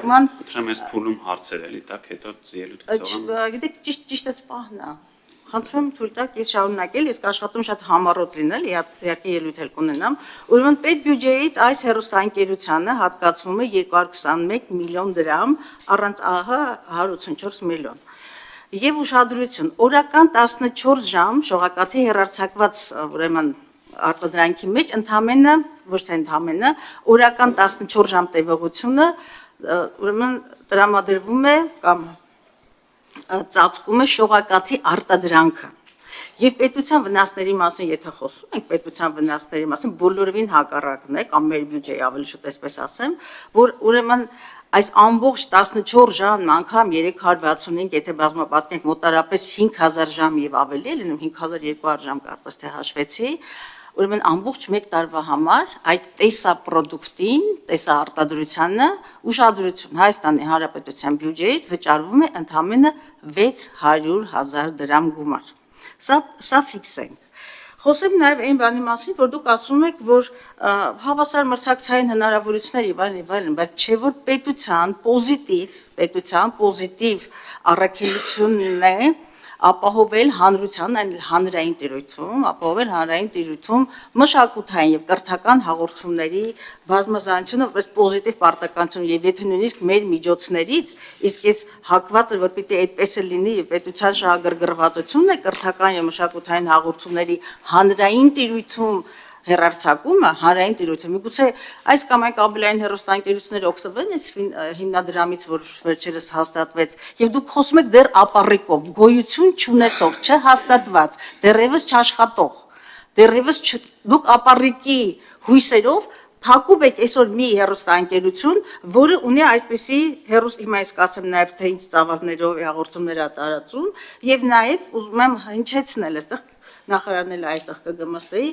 Խնդրեմ ես փուլում հարցեր էլի տակ, հետո ելույթ կցողեմ։ Գիտեք, ճիշտ է պահն է։ Խնդրում եմ թույլ տաք ես շարունակել, ես կաշխատում շատ համառոտ լինել, իհարկե ելույթ էլ կունենամ, ուրեմն պետբյուջեից այս հեռուստաընկերությանը հատկացվում է 221 միլիոն դրամ, առանց ԱՀ 184 միլիոն։ Եվ ուշադրություն, օրական 14 ժամ շողակաթի հեռարձակված ուրեմն արտադրանքի մեջ ընդամենը, ոչ թե ընդամենը, օրական 14 ժամ տևողությունը ուրեմն տրամադրվում է կամ ծածկում է շողակաթի արտադրանքը։ Եվ պետության վնասների մասին, եթե խոսում ենք պետության վնասների մասին, բոլորովին հակառակն է, կամ մեր բյուջեի ավելի շուտ այսպես ասեմ, որ ուրեմն այս ամբողջ 14 ժամ անգամ 365, եթե բազմապատկենք մոտարապես 5000 ժամ եւ ավելի է լինում, 5200 ժամ կարծես թե հաշվեցի, ուրեմն ամբողջ մեկ տարվա համար այդ տեսապրոդուկտին, տեսաարտադրությանը ուշադրություն Հայաստանի Հանրապետության բյուջեից վճարվում է ընդամենը 600,000 դրամ գումար։ Սա ֆիքսենք։ Խոսեմ նաև այն բանի մասին, որ դուք ասում եք, որ հավասար մրցակցային հնարավորություններ եւ այլն, բայց չէ որ պետության պոզիտիվ առաքելությունն է ապահովել հանրային տիրույթում մշակութային եւ կրթական հաղորդումների բազմազանությունը, որպես պոզիտիվ պարտականություն եւ եթե նույնիսկ մեր միջոցներից, իսկ ես հակված եմ, որ պիտի այդպես էլ լինի եւ պետության շահագրգռվածությունն է կրթական եւ մշակութային հաղորդումների հանրային տիրույթում հեռարձակումը, հանրային տիրույթը, միգուցե այս կամ այն կաբելային հեռուստաընկերությունները օգտվեն այս հիմնադրամից, որ վերջերս հաստատվեց, եւ դուք խոսում եք դեռ ապառիկով, գոյություն չունեցող, չհաստատված, դեռևս չաշխատող, դեռևս դուք ապառիկի հույսերով փակում եք այսօր մի հեռուստաընկերություն, որը ունի այսպիսի հիմա ես կասեմ նաեւ թե ինչ ծավալներով հաղորդումներ տարածում, եւ նաեւ ուզում եմ հնչեցնել այստեղ նախարարնել այստեղ ԿԳՄՍ-ի,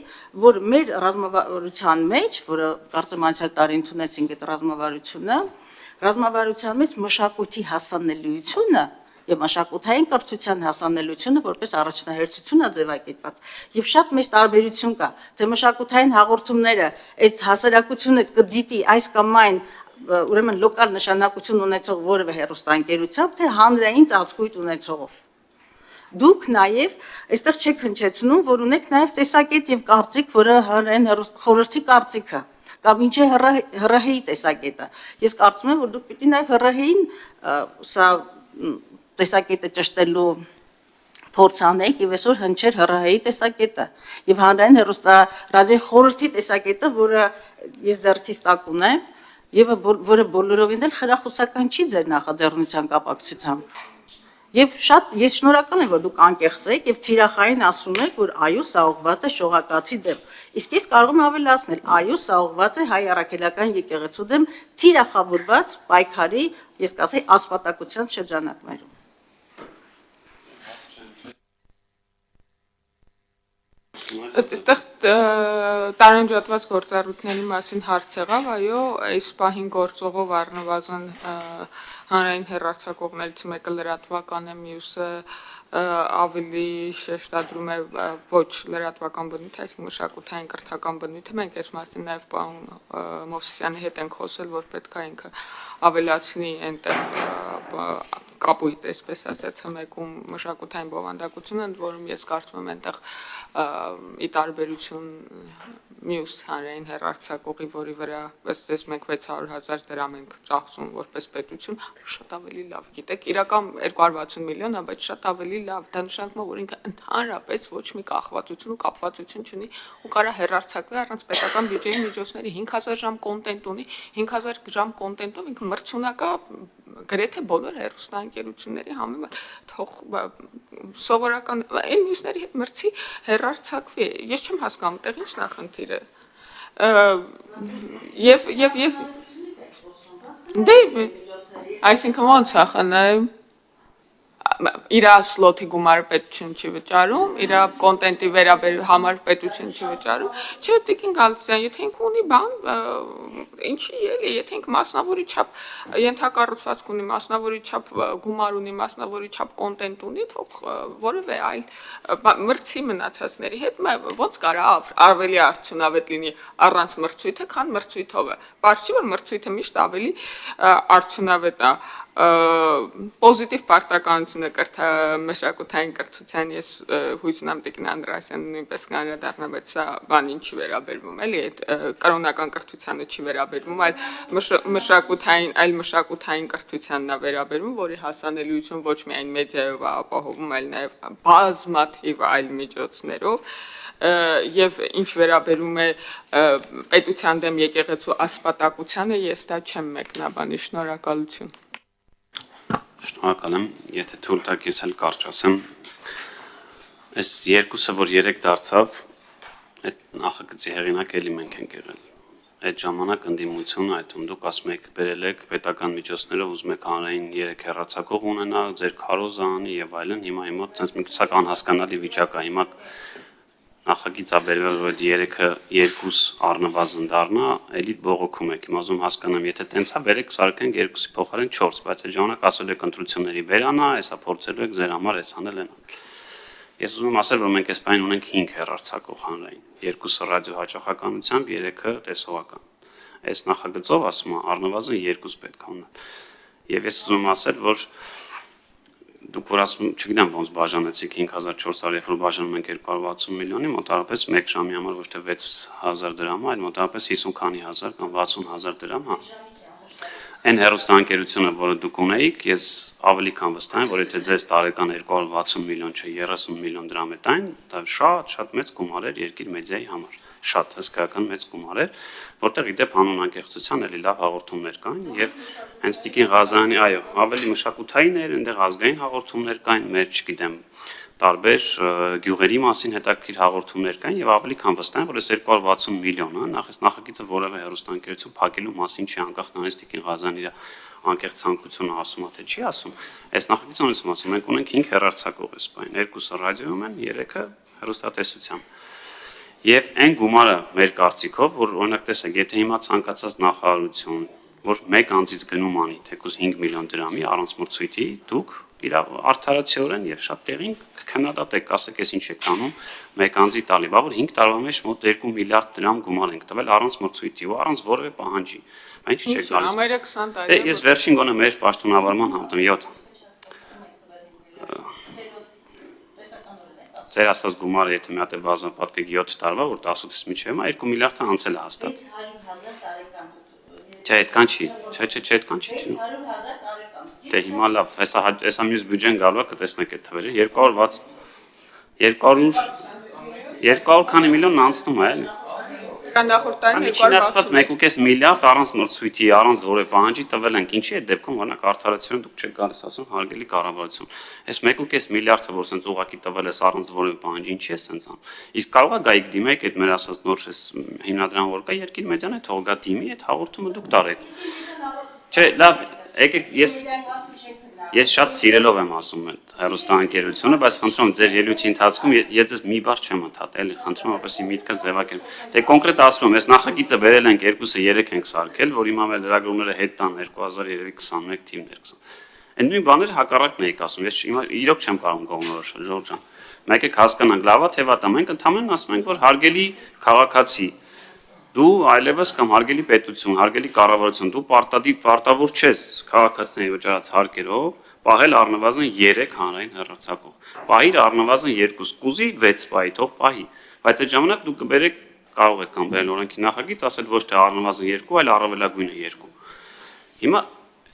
որ մեր ռազմավարության մեջ, որը կարծեմ անցյալ տարի ընդունեցինք այդ ռազմավարության մեջ մշակույթի հասանելիությունը եւ մշակութային կրթության հասանելիությունը որպես առաջնահերթություն է ձևակերպված եւ շատ մեծ տարբերություն կա, թե մշակութային հաղորդումները այդ հասարակությունը կդիտի այս կամ այն ուրեմն լոկալ նշանակություն ունեցող որևէ հեռուստաընկերությամբ, թե հանրային ծածկույթ ունեցողով։ Դուք նաև այստեղ չեք հնչեցնում, որ ունեք նաև տեսակետ եւ կարծիք, որը հանրային խորհրդի կարծիքը կամ ինչ է ՀՌՀ-ի տեսակետը։ Ես կարծում եմ, որ դուք պիտի նաև ՀՌՀ-ին սա տեսակետը ճշտելու փորձ անեք եւ այսօր հնչեր ՀՌՀ-ի տեսակետը եւ հանրային հեռուստարադիոյի խորհրդի տեսակետը, որը ես ձեռքիս տակ ունեմ եւ որը բոլորովին էլ խրախուսական չի ձեր նախաձեռնության կապակցությամբ։ Եվ շատ ես շնորհակալ եմ, որ դուք անկեղծ եք եւ թիրախային ասում եք, որ այո, սա ուղղված է շողակաթի դեմ։ Իսկ ես կարող եմ ավելացնել, այո, սա ուղղված է հայ առաքելական եկեղեցու դեմ թիրախավորված պայքարի, ես կասեի, ասպատակության շրջանակներում։ Այդտեղ տարանջատված գործառույթների մասին հարց եղավ, այո, այս պահին գործողով առնվազն հանրային հեռարձակողներից մեկը լրատվական է, մյուսը ավելի շեշտադրում է ոչ լրատվական բնույթ, այսինքն մշակութային կրթական բնույթը։ Մենք այս մասին նաև պարոն Մովսիսյանի հետ ենք խոսել, որ պետք է ինքը ավելացնի այնտեղ կապույտ, այսպես ասած, հմեկում մշակութային բովանդակությունը, ընդ որում ես կարծում եմ այնտեղ ի տարբերություն մյուս հանրային հեռարձակողի, որի վրա ըստ մենք 600,000 դրամ ենք ծախսում որպես պետություն, շատ ավելի լավ, գիտեք, իրական 260 միլիոն է, բայց շատ ավելի լավ, դա նշանակում է, որ ինքը ընդհանրապես ոչ մի կախվածություն ու կապվածություն չունի ու կարա հեռարձակվի առանց պետական բյուջեի միջոցների 5000 ժամ կոնտենտ ունի, 5000 ժամ կոնտենտով ինքը մրցունակ է գրեթե բոլոր հեռուստաընկերությունների համեմատ, թող սովորական այն մյուսների հետ մրցի հեռարձակվի, ես չեմ հասկանում, տեղ ինչն է խնդիրը, եւ դե, այսինքն ոնց է խնդրում, իր սլոթի գումարը պետություն չի վճարում, իր կոնտենտի համար պետություն չի վճարում։ Չէ, Տիկին Գալստյան, եթե ինքը ունի բան, ինչի էլի, եթե ինքը մասնավորի չափ ենթակառուցվածք ունի, մասնավորի չափ գումար ունի, մասնավորի չափ կոնտենտ ունի, թող որևէ այլ մրցի մնացածների հետ ոնց կարա ավելի արդյունավետ լինի առանց մրցույթը, քան մրցույթով է։ Պարզի որ մրցույթը միշտ ավելի արդյունավետ է։ Պոզիտիվ պարտականությունը մշակութային կրթության ես հույս ունեմ Տիկին Անդրեասյանը նույնպես կանրադառնա, բայց սա բան ինչի վերաբերվում էլի, այդ կրոնական կրթությանը չի վերաբերվում, այլ մշակութային կրթությանն է վերաբերվում, որի հասանելիություն ոչ միայն մեդիայով է ապահովում, այլ նաև բազմաթիվ այլ միջոցներով եւ ինչ վերաբերում է պետության դեմ եկեղեցու ասպատակությանը, ես դա չեմ մեկնաբանի, շնորհակալություն։ Շնորհակալ եմ, եթե թույլ տաք ես էլ կարճ ասեմ, այս երկուսը, որ երեք դարձավ, այդ նախագծի հեղինակ էլի մենք ենք եղել։ Այդ ժամանակ ընդդիմություն, այդում դուք ասում եք բերել եք պետական միջոցներով ուզում եք հանրային 3 հեռացակող ունենալ, ձեր քարոզը անի եւ այլն, հիմա այդպես մի քիչ անհասկանալի վիճակ է, հիմա նախագիծ է բերվել, որ այդ 3-ը 2 առնվազն դառնա, էլի բողոքում եք։ Հիմա ուզում հասկանամ, եթե տենց է, բերեք սարքենք 2-ի փոխարեն 4, բայց այդ ժամանակ ասել եք ընտրությունների վերանա, հեսա փորձելու եք ձեր համար էս անել են։ Ես ուզում եմ ասել, որ մենք այս բանը ունենք 5 հեռարձակող հանրային, 2-ը ռադիոհաճախականությամբ, 3-ը տեսողական։ Այս նախագծով ասում եմ, առնվազն 2 պետք է ունենալ։ Եվ ես ուզում եմ ասել, որ դուք որ ասում, չգիտեմ ոնց բաժանեցիք 5400, երբ որ բաժանում ենք 260 միլիոնի, մոտավորապես 1 ժամի համար ոչ թե 6000 դրամ, այլ մոտավորապես 50 քանի հազար կամ 60000 դրամ, հա։ Այն հեռուստաընկերությունը, որը դուք ունեիք, ես ավելի քան վստահ եմ, որ եթե ձեզ տարեկան 260 միլիոն չէ, 30 միլիոն դրամ է տային, դա շատ մեծ գումար էր երկիր մեդիայի համար, շատ հսկայական մեծ գումար էր, որտեղ իդեպ հանուն անկեղծության էլի լավ հաղորդումներ կային եւ հենց Տիկին Ղազարյանի, այո, ավելի մշակութային էր, այնտեղ ազգային հաղորդումներ կային, մեր, չգիտեմ, տարբեր գյուղերի մասին հետաքրքիր հաղորդումներ կային եւ ավելի քան վստահ եմ, որ այս 260 միլիոնը նախ նախագիծը որևէ հեռուստաընկերություն փակելու մասին չի, անկախ նրանից Տիկին Ղազարյանը իր անկեղծ ցանկությունը ասում է թե չի ասում, այս նախագիծը ոնց ասում, մենք ունենք 5 հեռարձակող այս բան, 2-ը ռադիոյում են, 3-ը հեռուստատեսությամբ։ Եվ այն գումարը մեր կարծիքով, որ օրինակ տեսեք, եթե հիմա ցանկացած նախարարություն, որ մեկ անձից գնում անի, թեկուզ 5 միլիոն դրամի առանց մրցույթի, դուք իր արդարացիորեն եւ շատ տեղին քննադատեք, ասեք, ես ինչ եք անում, մեկ անձի տալի, բա որ 5 տարվա մեջ մոտ 2 միլիարդ դրամ գումար ենք տվել առանց մրցույթի ու առանց որևէ պահանջի։ Բա ինչ չեք գալիս։ Համարյա 20 տարի։ Ես վերջին գոնե մեր պաշտոնավարման համտում 7 Ձեր ասած գումարը, եթե մի հատ է բազմապատկեք 7 տարվա, որ 18-ից միջև է, 2 միլիարդը անցել է հաստատ։ 500,000 տարեկան։ Չէ, այդքան չի։ Չէ, այդքան չի։ 500,000 տարեկան։ Դե հիմա լավ, հեսա մյուս բյուջեն գալու է, կտեսնեք այդ թվերը, 200 քանի միլիոնն անցնում է, էլի։ Նախորդ տարին Չնայած 1.5 միլիարդ առանց մրցույթի, առանց որևէ պահանջի տվել ենք, ինչի է դեպքում, օրինակ արդարացիորեն դուք չեք գալիս ասում հարգելի կառավարություն։ Այս 1.5 միլիարդը, որ սենց ուղղակի տվել ես առանց որևէ պահանջի, ինչի է սենց անում։ Իսկ կարող է գայիք դիմեք այդ մեր ասած նոր հիմնադրամ որ կա, երկիր մեդիան է, թող գա դիմի, այդ հաղորդումը դուք տարեք։ Չէ, լավ, եկեք ես շատ սիրելով եմ ասում այդ հեռուստաընկերությունը, բայց խնդրում ձեր ելույթի ընթացքում ես ձեզ մի բառ չեմ ընդհատել, խնդրում որպեսզի միտքը ձևակերպեմ։ Դե կոնկրետ ասում եմ, այս նախագիծը վերել ենք 2-ը 3 ենք սարքել, որ հիմա մեր լրագրողները հետ տան 2021 թիվներ 20։ Այն նույն բաները հակառակն էիք ասում, ես հիմա իրոք չեմ կարող կողմնորոշվել, Ժորժ ջան։ Մեկ է հասկանանք, լավա թե վատա, մենք ընդհանրապես ասում ենք, որ հարգելի քաղաքացի դու այլևս կամ հարգելի պետություն, հարգելի կառավարություն, դու պարտավոր չես քաղաքացիների վճարած հարկերով պահել առնվազն 3 հանրային հեռարձակող։ Պահիր առնվազն 2, կուզի 6 պահի, թող պահի, բայց այդ ժամանակ դու կբերեք, կարող եք կամ բերել օրենքի նախագիծ, ասել ոչ թե առնվազն 2, այլ առավելագույնը 2։ Հիմա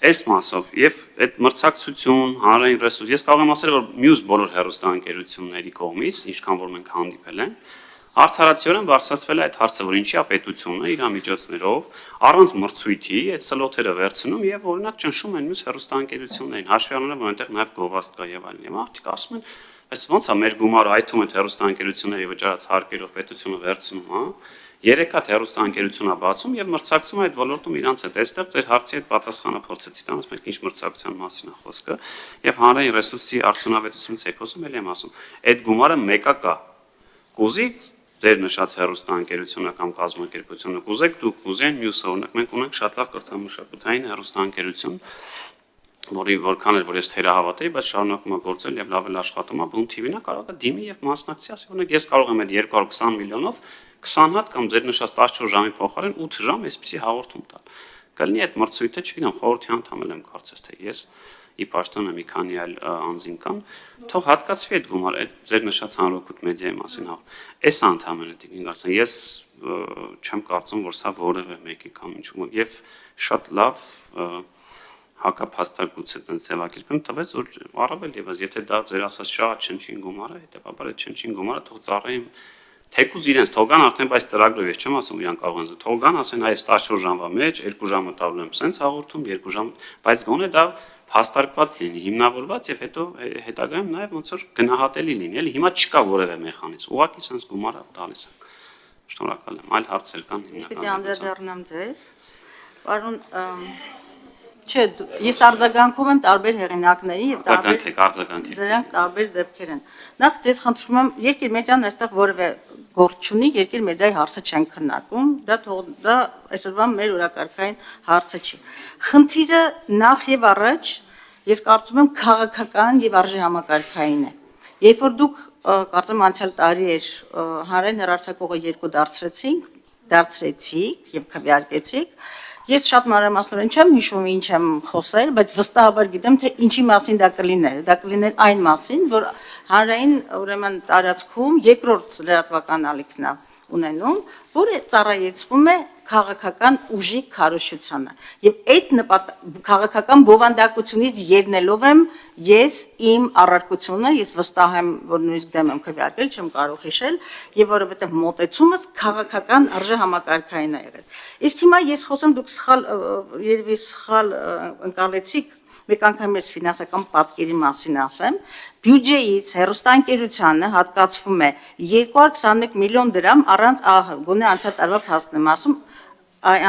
այս մասով եւ այդ մրցակցություն, հանրային ռեսուրս, ես կարող եմ ասել, որ մյուս բոլոր հեռուստաընկերությունների կողմից, ինչքան որ մենք հանդիպել ենք, արդարացիորեն բարձրացվել է այդ հարցը, որ ինչի է պետությունը իր միջոցներով առանց մրցույթի այդ սլոթերը վերցնում եւ օրինակ ճնշում են մյուս հեռուստաընկերություններին, հաշվի առնելով, որ այնտեղ նաեւ գովազդ կա եւ այլն։ Եվ արդյոք ասում են, բայց ո՞նց է մեր գումարը այդում այդ հեռուստաընկերությունների վճարած հարկերով պետությունը վերցնում, հա։ 3 հատ հեռուստաընկերություն է բացում եւ մրցակցում այդ ոլորտում իրանց հետ։ Այստեղ ձեր հարցի հետ պատասխանը փորձեցի տալ, ասում եք ինչ մրցակցության մասին է խոսքը եւ հանրային ռեսուրսի արդյունավետությունից եք խոսում, ելի եմ ասում։ Այդ գումարը մեկա կա։ Կուզի ձեր նշած հեռուստաընկերությունը կամ կազմակերպությունը կուզեք դուք կուզեն մյուսը, օրինակ մենք ունենք շատ լավ կրթամշակութային հեռուստաընկերություն, որի որքան էլ որ ես թերահավատ էի, բայց շարունակում է գործել եւ լավ էլ աշխատում է, Բուն TV-ն է կարող է դիմի եւ մասնակցի, ասի օրինակ ես կարող եմ այդ 220 միլիոնով 20 հատ կամ ձեր նշած 14 ժամի փոխարեն 8 ժամ այսպեսի հաղորդում տալ։ Կլինի այդ մրցույթը, չգիտեմ, խորհրդի անդամ եմ կարծես թե ես ի պաշտոնը մի քանի այլ անձին կան, թող հատկացվի այդ գումարը, այդ ձեր նշած հանրօգուտ մեդիայի մասին հաղ։ Այս անդամները դիքին կարծեմ, ես չեմ կարծում, որ սա որևէ մեկի կամ ինչ-որ եւ շատ լավ հակափաստարկուց է տենց ձևակերպում տվեց, որ առավել եւս, եթե դա ձեր ասած շատ չնչին գումար է, հետեւաբար այդ չնչին գումարը թող ծառայեն թեկուզ իրենց թողան արդեն բայց ծրագրով ես չեմ ասում իրան կարող են թողան ասեն այս 14 ժամվա մեջ 2 ժամը տալու եմ սենց հաղորդում 2 ժամ բայց գոնե դա հաստարկված լինի հիմնավորված եւ հետո հետագայում նաեւ ոնց որ գնահատելի լինի էլի հիմա չկա որևէ մեխանիզմ ուղղակի սենց գումարը տալիս են շնորհակալ եմ այլ հարցեր կան հիմնական Պետք է անդրադառնամ ձեզ պարոն Չէ, ես արձագանքում եմ տարբեր հեղինակների եւ դրանք տարբեր դեպքեր են։ Նախ ձեզ խնդրում եմ, Երկիր մեդիան այստեղ որևէ գործ չունի, Երկիր մեդիայի հարցը չեն քննարկում, դա այսօրվա մեր օրակարգային հարցը չի։ Խնդիրը նախ եւ առաջ ես կարծում եմ քաղաքական եւ արժեհամակարգային է։ Երբ որ դուք կարծեմ անցյալ տարի էր հանրային հեռարձակողը 2 դարձրեցիք եւ քվեարկեցիք Ես շատ մանրամասնորեն չեմ հիշում ինչ եմ խոսել, բայց վստահաբար գիտեմ, թե ինչի մասին դա կլիներ։ Դա կլիներ այն մասին, որ հանրային ուրեմն տարածքում երկրորդ լրատվական ալիքն է ունենում, որը ծառայեցվում է քաղաքական ուժի քարոզչությանը։ Եվ այդ քաղաքական բովանդակությունից ելնելով եմ ես իմ առարկությունը, ես վստահ եմ, որ նույնիսկ դեմ եմ քվեարկել, չեմ կարող հիշել, եւ որովհետեւ մոտեցումս քաղաքական արժեհամակարգային է եղել։ Իսկ հիմա ես խոսեմ դուք երևի սխալ ընկալեցիք մեկ անգամ ես ֆինանսական պատկերի մասին ասեմ, բյուջեից հեռուստաընկերությանը հատկացվում է 221 միլիոն դրամ առանց գոնե անցյալ տարվա փաստն եմ ասում,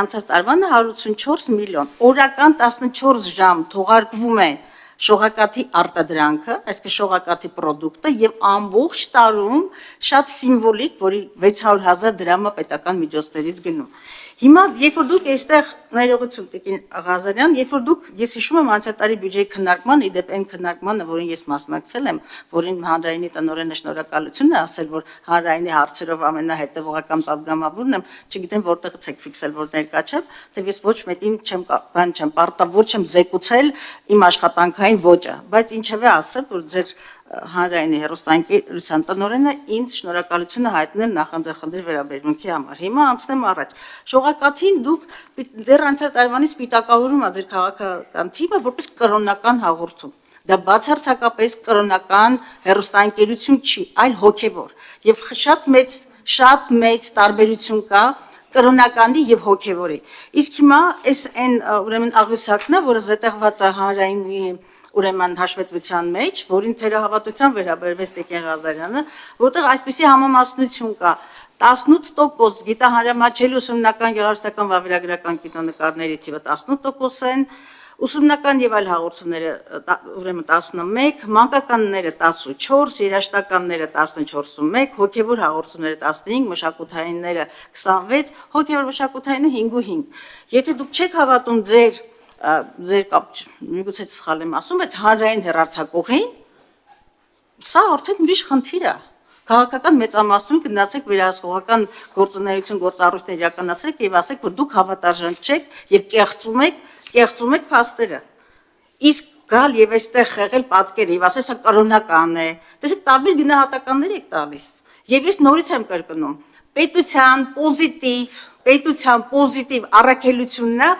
անցյալ տարվանը 184 միլիոն, օրական 14 ժամ թողարկվում է շողակաթի արտադրանքը, այսինքն շողակաթի պրոդուկտը եւ ամբողջ տարում շատ սիմվոլիկ, որի 600,000 դրամը պետական միջոցներից գնում։ Հիմա երբ որ դուք այստեղ ներողություն Տիկին Ղազարյան, երբ որ դուք ես հիշում եմ անցյալ տարի բյուջեի քննարկմանը, իդեպ այն քննարկմանը, որին ես մասնակցել եմ, որին հանրայինի տնօրենը շնորհակալություն է ասել, որ հանրայինի հարցերով ամենահետևողական падգամավորն եմ, չգիտեմ որտեղից եք ֆիքսել, որ ներկա չեմ, թե ես ոչ մեկին չեմ պարտավոր չեմ զեկուցել իմ աշխատանքային ոճը, բայց ինչևէ ասել, որ ձեր հանրայինի հեռուստաընկերության տնօրենը ինձ շնորհակալությունը հայտնել նախանձախնդիր վերաբերմունքի համար։ Հիմա անցնեմ առաջ։ Շողակաթին դուք դեռ անցյալ տարվանից սպիտակավորում ա ձեր քաղաքական թիմը որպես կրոնական հաղորդում։ Դա բացարձակապես կրոնական հեռուստաընկերություն չի, այլ հոգևոր։ Եվ շատ մեծ տարբերություն կա կրոնականի եւ հոգևորի։ Իսկ հիմա այս այն ուրեմն աղյուսակն է, որը զետեղված է հանրայինի ուրեմն հաշվետվության մեջ, որին թերահավատության վերաբերվեց Տիկին Ղազարյանը, որտեղ այսպիսի համամասնություն կա 18% գիտահանրամատչելի ուսումնական գեղարվեստական վավերագրական կինոնկարների թիվը 18% են, ուսումնական եւ այլ հաղորդումները ուրեմն 11, մանկականները 14, երաժշտականները 14.1, հոգեվոր հաղորդումները 15, մշակութայինները 26, հոգեվոր մշակութայինը 5.5։ Եթե դուք չեք հավատում ձեր կապ, միգուցե սխալ եմ ասում, բայց հանրային հեռարձակողին, սա արդեն ուրիշ խնդիր է։ Քաղաքական մեծամասնություն գնացեք վերահսկողական գործունեություն գործառույթներ իրականացրեք եւ ասեք, որ դուք հավատարժան չեք եւ կեղծում եք փաստերը։ Իսկ գալ եւ այստեղ խեղել պատկերը եւ ասել, սա կրոնական է։ Տեսեք, տարբեր գնահատականներ եք տալիս։ Եվ ես նորից եմ կրկնում, պետության պոզիտիվ առաքելությունն է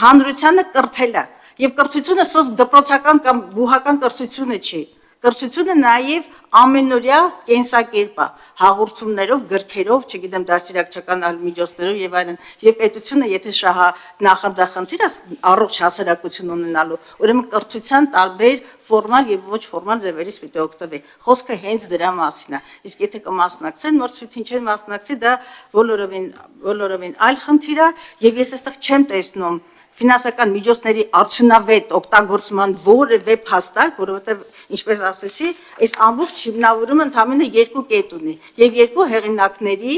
հանրությանը կրթելը եւ կրթությունը սոց դպրոցական կամ բուհական կրթությունը չի Կրթությունը նաև ամենօրյա կենսակերպ է, հաղորդումներով, գրքերով, չգիտեմ, դաստիարակչական այլ միջոցներով եւ այլն։ Եվ պետությունը, եթե շահա նախանձախնդիր է առողջ հասարակություն ունենալու, ուրեմն կրթության տարբեր ֆորմալ եւ ոչ ֆորմալ ձևերից պիտի օգտվի։ Խոսքը հենց դրա մասին է։ Իսկ եթե կմասնակցեն, նոր ցույցին չեն մասնակցի, դա բոլորովին այլ խնդիր է եւ ես այստեղ չեմ տեսնում ֆինանսական միջոցների արդյունավետ օգտագործման որևէ փաստարկ, որովհետև ինչպես ասեցի, այս ամբողջ հիմնավորումը ընդամենը երկու կետ ունի եւ երկու հեղինակների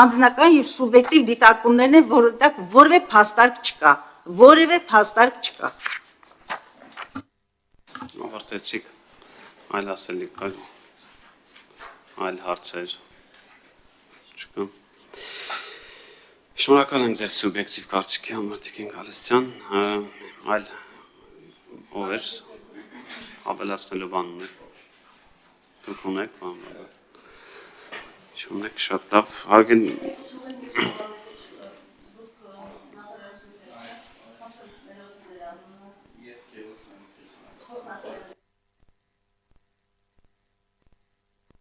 անձնական եւ սուբյեկտիվ դիտարկումներն են, որտեղ որևէ փաստարկ չկա։ Ավարտեցիք, այլ ասելիք կա, այլ հարցեր չկա։ Շնորհակալ ենք ձեր սուբյեկտիվ կարծիքի համար, Տիկին Գալստյան, այլ ով էր ավելացնելու բան ունեք, դուք ունեք բան, չունեք, շատ լավ,